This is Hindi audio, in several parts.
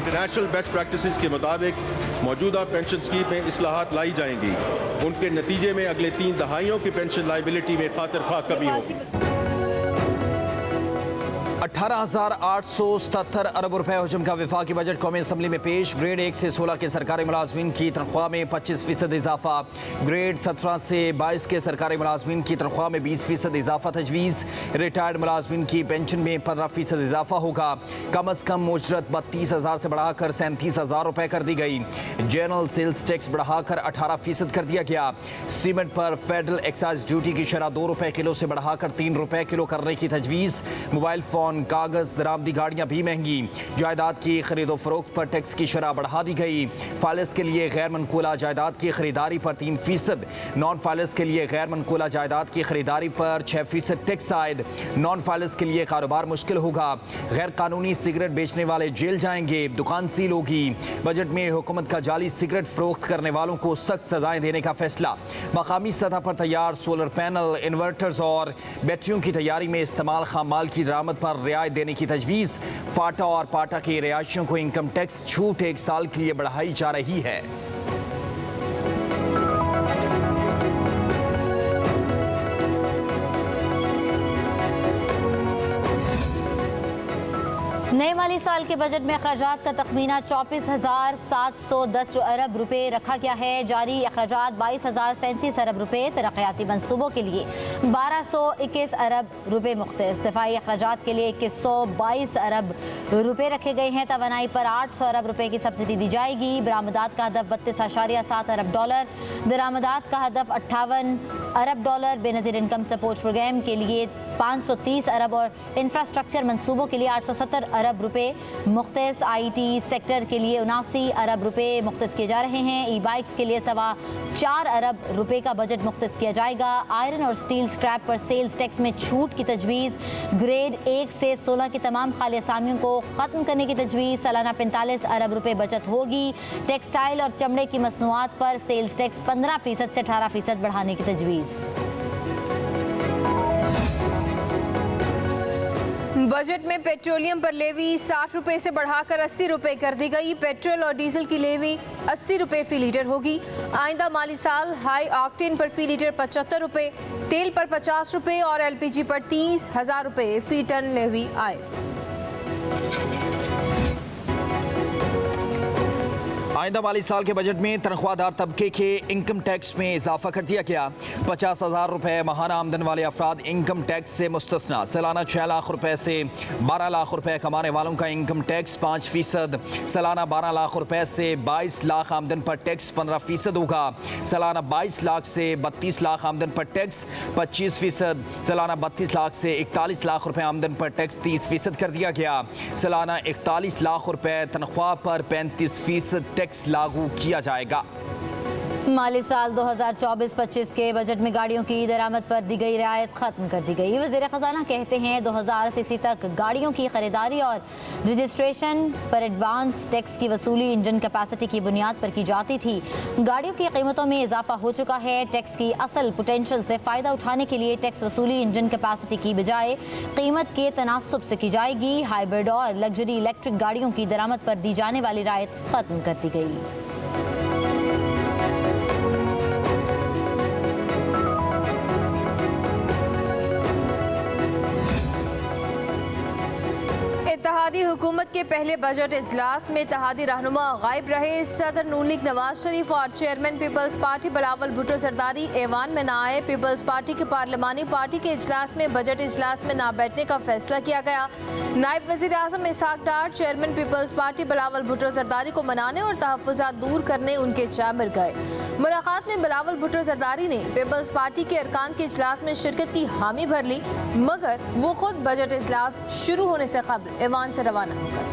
इंटरनेशनल बेस्ट प्रैक्टिसेस के मुताबिक मौजूदा पेंशन स्कीम में इस्लाहात लाई जाएंगी। उनके नतीजे में अगले 3 दहाइयों की पेंशन लाइबिलिटी में खातिर खा कमी होगी। 18,877 अरब रुपए हजम का वफाकी बजट कौमी असम्बली में पेश। ग्रेड 1 से 16 के सरकारी मुलाजमीन की तनख्वाह में 25% इजाफा। ग्रेड 17 से 22 के सरकारी मुलाजमीन की तनख्वाह में 20% इजाफा तजवीज़। रिटायर्ड मुलाजमीन की पेंशन में 15% इजाफा होगा। कम अज़ कम उजरत 32,000 से बढ़ाकर 37,000 रुपए कर दी गई। जनरल सेल्स टैक्स बढ़ाकर 18% कर दिया गया। सीमेंट पर फेडरल एक्साइज ड्यूटी की शरह 2 रुपए किलो से बढ़ाकर 3 रुपए किलो करने की तजवीज़। मोबाइल फोन, कागज, दरामदी गाड़ियां भी महंगी। जायदाद की खरीदो फरोख्त पर टैक्स की शरह बढ़ा दी गई। फाइलिस के लिए गैर मनकूला जायदाद की खरीदारी पर 3%, नॉन फाइलिस के लिए गैर मनकूला जायदाद की खरीदारी पर 6% टैक्स आयद। नॉन फाइलिस के लिए कारोबार मुश्किल होगा। गैर कानूनी सिगरेट बेचने वाले जेल जाएंगे। दुकान सील होगी। बजट में हुकूमत का जाली सिगरेट फरोख्त करने वालों को सख्त सजाएं देने का फैसला। मकामी सतह पर तैयार सोलर पैनल, इन्वर्टर्स और बैटरियों की तैयारी में इस्तेमाल खाम माल की दरामद पर रियायत देने की तजवीज़। फाटा और पाटा के रिहायशियों को इनकम टैक्स छूट 1 साल के लिए बढ़ाई जा रही है। नए माली साल के बजट में अखराजात का तखमीना 24,710 अरब रुपए रखा गया है। जारी अखराजात 22,037 अरब रुपए, तरक्याती मनसूबों के लिए 1,221 अरब रुपए मुख्तस, दिफाई अखराजात के लिए 2,122 अरब रुपए रखे गए हैं। तवानाई पर 800 अरब रुपए की सब्सिडी दी जाएगी। बरामदात का हदफ 32.7 अरब डॉलर, दरामदात का हदफ 58 अरब dollar. Benazir income support programme के लिए 530 अरब और इंफ्रास्ट्रक्चर मनसूबों के लिए 870 अरब रुपए मुख्तस। IT सेक्टर के लिए 79 अरब रुपए मुख्तस किए जा रहे हैं। ई बाइक्स के लिए 4.25 अरब रुपए का बजट मुख्तस किया जाएगा। आयरन और स्टील स्क्रैप पर सेल्स टैक्स में छूट की तजवीज़। ग्रेड 1 से 16 के तमाम खाली असामियों को ख़त्म करने की तजवीज़। सालाना 45 अरब रुपए बचत होगी। टेक्सटाइल और चमड़े की मसनूआत पर सेल्स टैक्स 15% से 18% बढ़ाने की तजवीज़। बजट में पेट्रोलियम पर लेवी 60 रुपए से बढ़ाकर 80 रुपए कर दी गई। पेट्रोल और डीजल की लेवी 80 रुपए फी लीटर होगी। आइंदा माली साल हाई ऑक्टेन पर फी लीटर 75 रुपए, तेल पर 50 रुपए और LPG पर 30,000 रुपए फी टन लेवी आए। आइंदा माली साल के बजट में तनख्वाहदार तबके के इनकम टैक्स में इजाफा कर दिया गया। 50,000 रुपए माहाना आमदन वाले अफराद इनकम टैक्स से मुस्तस्ना। सालाना 6 लाख रुपए से 12 लाख रुपए कमाने वालों का इनकम टैक्स 5%। सालाना 12 लाख रुपए से 22 लाख आमदन पर टैक्स 15% होगा। सालाना 22 लाख से 32 लाख आमदन पर टैक्स 25%। सालाना 32 लाख से 41 लाख रुपए आमदन पर टैक्स 30% कर दिया गया। सालाना 41 लाख रुपए तनख्वाह पर 35% टैक्स लागू किया जाएगा। माली साल 2024-25 के बजट में गाड़ियों की दरामद पर दी गई रियायत ख़त्म कर दी गई। वज़ीर ख़जाना कहते हैं 2080 तक गाड़ियों की ख़रीदारी और रजिस्ट्रेशन पर एडवांस टैक्स की वसूली इंजन कैपेसिटी की बुनियाद पर की जाती थी। गाड़ियों की कीमतों में इजाफा हो चुका है। टैक्स की असल पोटेंशल से फ़ायदा उठाने के लिए टैक्स वसूली इंजन कैपेसिटी की बजाय कीमत के तनासुब से की जाएगी। हाइब्रिड और लग्जरी इलेक्ट्रिक गाड़ियों की दरामद पर दी जाने वाली रियायत ख़त्म कर दी गई। इत्तेहादी हुकूमत के पहले बजट इजलास में इत्तेहादी रहनुमा गायब रहे। सदर नून लीग नवाज शरीफ और chairman Peoples Party Bilawal Bhutto Zardari ऐवान में न आए। पीपल्स पार्टी के पार्लिमानी पार्टी के इजलास में बजट इजलास में न बैठने का फैसला किया गया। नायब वज़ीर आज़म Ishaq Dar chairman Peoples Party Bilawal Bhutto Zardari को मनाने और तहफ़्फ़ुज़ात दूर करने उनके चैम्बर गए। मुलाकात में बिलावल भुट्टो जरदारी ने पीपल्स पार्टी के अरकान के इजलास में शिरकत की हामी भर ली, मगर वो खुद बजट इजलास शुरू होने से कबल ऐवान से रवाना हो गए।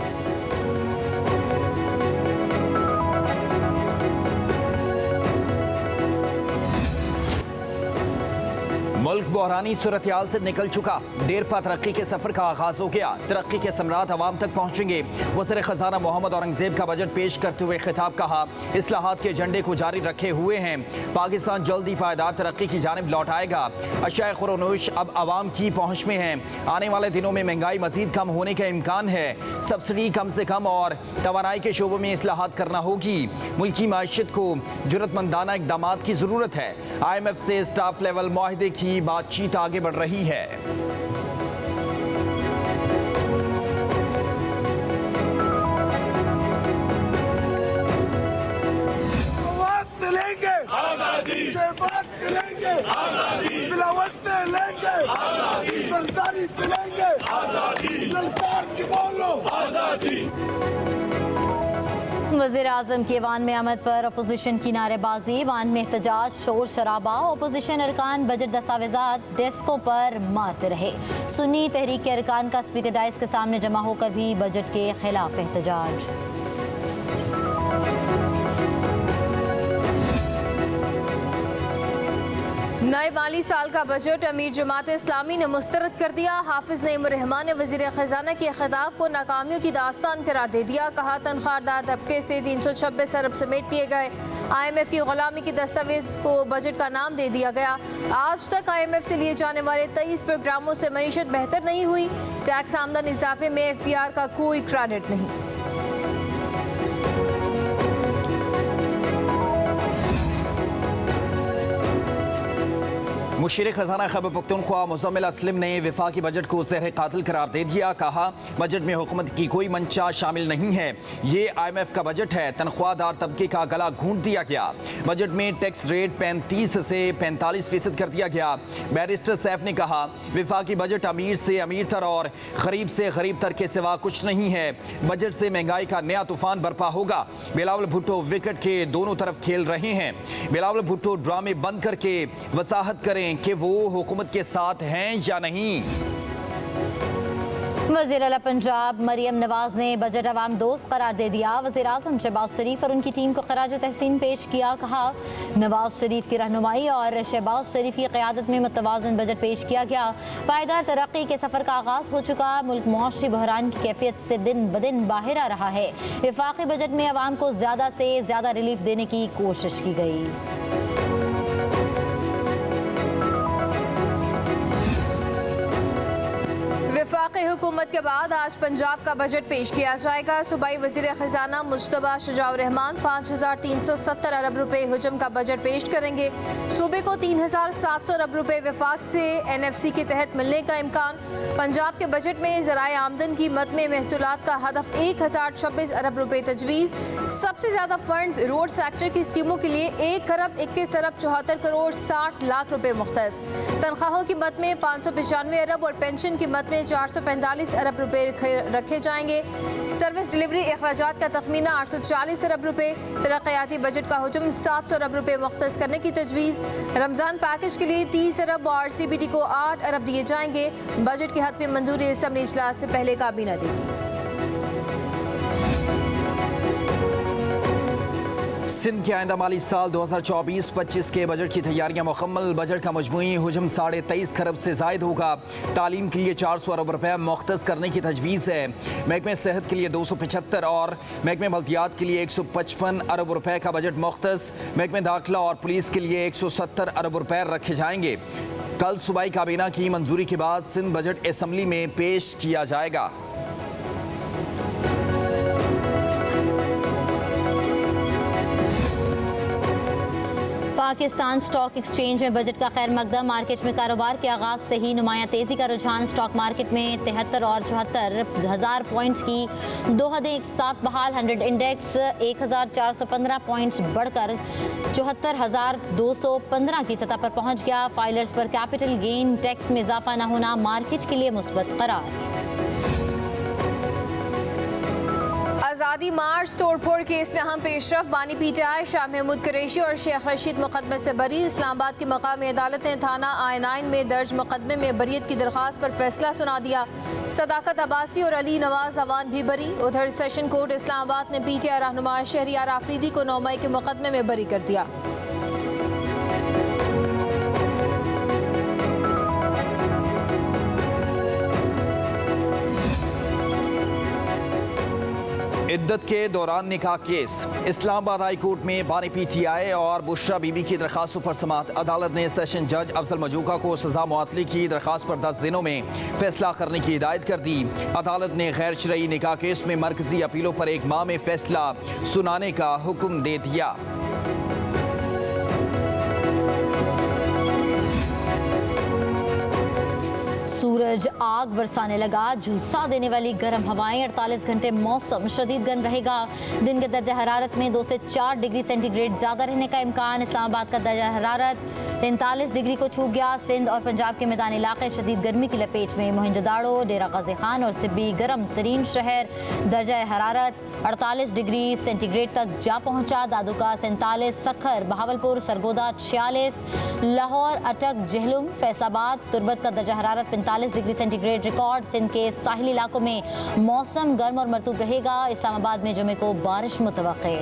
मुल्क बहरानी सूरत-ए-हाल से निकल चुका, देर पा तरक्की के सफर का आगाज हो गया। तरक्की के समरात अवाम तक पहुंचेंगे। वज़ीर खजाना मोहम्मद औरंगजेब का बजट पेश करते हुए खिताब, कहा इस्लाहात के एजेंडे को जारी रखे हुए हैं। पाकिस्तान जल्दी पायदार तरक्की की जानिब लौट आएगा। अशिया खुरोनोश अब अवाम की पहुंच में है। आने वाले दिनों में महंगाई मजीद कम होने का इम्कान है। सब्सिडी कम से कम और तवानाई के शोबों में इस्लाहात करना होगी। मुल्की माशियत को जुर्रतमंदाना इक़दाम की ज़रूरत है। IMF से स्टाफ लेवल मुआहदे की बातचीत आगे बढ़ रही है। वज़ीर आज़म की ऐवान में आमद पर अपोजिशन की नारेबाजी, ऐवान में एहतजाज, शोर शराबा। अपोजिशन अरकान बजट दस्तावेजात डेस्कों पर मारते रहे। सुन्नी तहरीक के अरकान का स्पीकर डाइस के सामने जमा होकर भी बजट के खिलाफ एहतजाज। नए माली साल का बजट अमीर जमात इस्लामी ने मुस्तरद कर दिया। हाफिज नईम रहमान ने वज़ीर खजाना के खिताब को नाकामियों की दास्तान करार दे दिया। कहा तनख्वाहदार तबके से 326 अरब समेट दिए गए। IMF की गुलामी की दस्तावेज को बजट का नाम दे दिया गया। आज तक IMF से लिए जाने वाले 23 प्रोग्रामों से मईशत बेहतर नहीं हुई। टैक्स आमदन इजाफे में FPR का कोई क्रेडिट नहीं। मुशीर खजाना खैबर पख्तूनख्वा मुज़म्मिल असलम ने वफाकी बजट को ज़हर कातिल करार दे दिया। कहा बजट में हुकूमत की कोई मंशा शामिल नहीं है। ये IMF का बजट है। तनख्वाहदार तबके का गला घूंट दिया गया। बजट में टैक्स रेट 35 से 45% कर दिया गया। बैरिस्टर सैफ ने कहा वफाकी बजट अमीर से अमीर तर और गरीब से गरीब तर के सिवा कुछ नहीं है। बजट से महंगाई का नया तूफान बर्पा होगा। बिलावल भुट्टो विकेट के दोनों तरफ खेल रहे हैं। बिलावल भुट्टो ड्रामे बंद करके वसाहत करें कि वो हुकूमत के साथ हैं या नहीं। वज़ीर आला पंजाब मरियम नवाज ने बजट अवाम दोस्त करार दे दिया। वज़ीर आज़म शहबाज शरीफ और उनकी टीम को खराज तहसीन पेश किया। कहा नवाज शरीफ की रहनुमाई और शहबाज शरीफ की क़यादत में मुतवाज़न बजट पेश किया गया। पायदार तरक्की के सफ़र का आगाज़ हो चुका। मुल्क मुआशी बहरान की कैफियत से दिन ब दिन बाहर आ रहा है। वफाकी बजट में अवाम को ज़्यादा से ज़्यादा रिलीफ देने की कोशिश की गई। वफाकी हुकूमत के बाद आज पंजाब का बजट पेश किया जाएगा। सूबाई वज़ीर खजाना मुज्तबा शुजाउर रहमान 5370 अरब रुपए हुजम का बजट पेश करेंगे। सूबे को 3700 अरब रुपए वफाक से NFC के तहत मिलने का इम्कान। पंजाब के बजट में ज़राए आमदन की मद में महसूलात का हदफ 1026 अरब रुपए तजवीज़। सबसे ज़्यादा फंड रोड सेक्टर की स्कीमों के लिए 1 अरब 21 अरब 74 करोड़ 60 लाख रुपए मुख्तस। तनख्वाहों की मद में 595 अरब और पेंशन की मद में 445 अरब रुपए रखे जाएंगे। सर्विस डिलीवरी अखराजात का तखमीना 840 अरब रुपए। तरक्याती बजट का हुजम 700 अरब रुपए मुख्तस करने की तजवीज़। रमज़ान पैकेज के लिए 30 अरब और CBT को 8 अरब दिए जाएंगे। बजट की हद में मंजूरी असम्बली इजलास से पहले काबीना देगी। सिंध के आइंदा माली साल 2024-25 के बजट की तैयारियां मुकम्मल। बजट का मजमूई हुजम 23.5 खरब से जायद होगा। तालीम के लिए 400 अरब रुपए मुख्तस करने की तजवीज़ है। महकमे सेहत के लिए 275 और महकमे बल्दियात के लिए 155 अरब रुपए का बजट मुख्तस। महकमे दाखिला और पुलिस के लिए 170 अरब रुपए रखे जाएंगे। कल सूबाई काबीना की मंजूरी के बाद सिंध बजट असम्बली में पेश किया जाएगा। पाकिस्तान स्टॉक एक्सचेंज में बजट का खैर मकदम। मार्केट में कारोबार के आगाज से ही नुमाया तेजी का रुझान। स्टॉक मार्केट में 73 और 74 हज़ार पॉइंट्स की दो हदें एक साथ बहाल। 100 इंडेक्स 1415 पॉइंट्स बढ़कर 74,215 की सतह पर पहुंच गया। फाइलर्स पर कैपिटल गेन टैक्स में इजाफा न होना मार्केट के लिए मुस्बत करार। आज़ादी मार्च तोड़फोड़ केस में अहम पेशरफ। बानी PTI शाह महमूद कुरैशी और शेख रशीद मुकदमे से बरी। इस्लामाबाद की मकामी अदालत ने थाना I9 में दर्ज मुकदमे में बरीयत की दरख्वास्त पर फैसला सुना दिया। सदाकत अब्बासी और अली नवाज अवान भी बरी। उधर सेशन कोर्ट इस्लामाबाद ने PTI रहनुमा शहरियार आफरीदी को 9 मई के मुकदमे में बरी कर दिया। इद्दत के दौरान निकाह केस। इस्लामाबाद हाई कोर्ट में बानी PTI और बुशरा बीबी की दरखास्तों पर समाअत। अदालत ने सेशन जज अफजल मजूका को सजा मुअत्तली की दरखास्त पर 10 दिनों में फैसला करने की हिदायत कर दी। अदालत ने गैर शरई निकाह केस में मरकजी अपीलों पर 1 माह में फैसला सुनाने का हुक्म दे दिया। सूरज आग बरसाने लगा, झुलसा देने वाली गर्म हवाएं। 48 घंटे मौसम शदीद गर्म रहेगा। दिन के दर्ज हरारत में 2 से 4 डिग्री सेंटीग्रेड ज़्यादा रहने का इम्कान। इस्लामाबाद का दर्ज हरारत 43 डिग्री को छू गया। सिंध और पंजाब के मैदानी इलाके शदीद गर्मी की लपेट में। मोहनजोदाड़ो, डेरा गाजी खान और सिब्बी गर्म तरीन शहर। दर्ज हरारत 48 डिग्री सेंटीग्रेड तक जा पहुँचा। दादुका 47, सखर, बहावलपुर, सरगोदा 46, लाहौर, अटक, जहलुम, फैसलाबाद, तुर्बत का दर्ज हरारत 45 डिग्री सेंटीग्रेड रिकॉर्ड। सिंध के साहिली इलाकों में मौसम गर्म और मरतूब रहेगा। इस्लामाबाद में जुमे को बारिश मुतवक्के।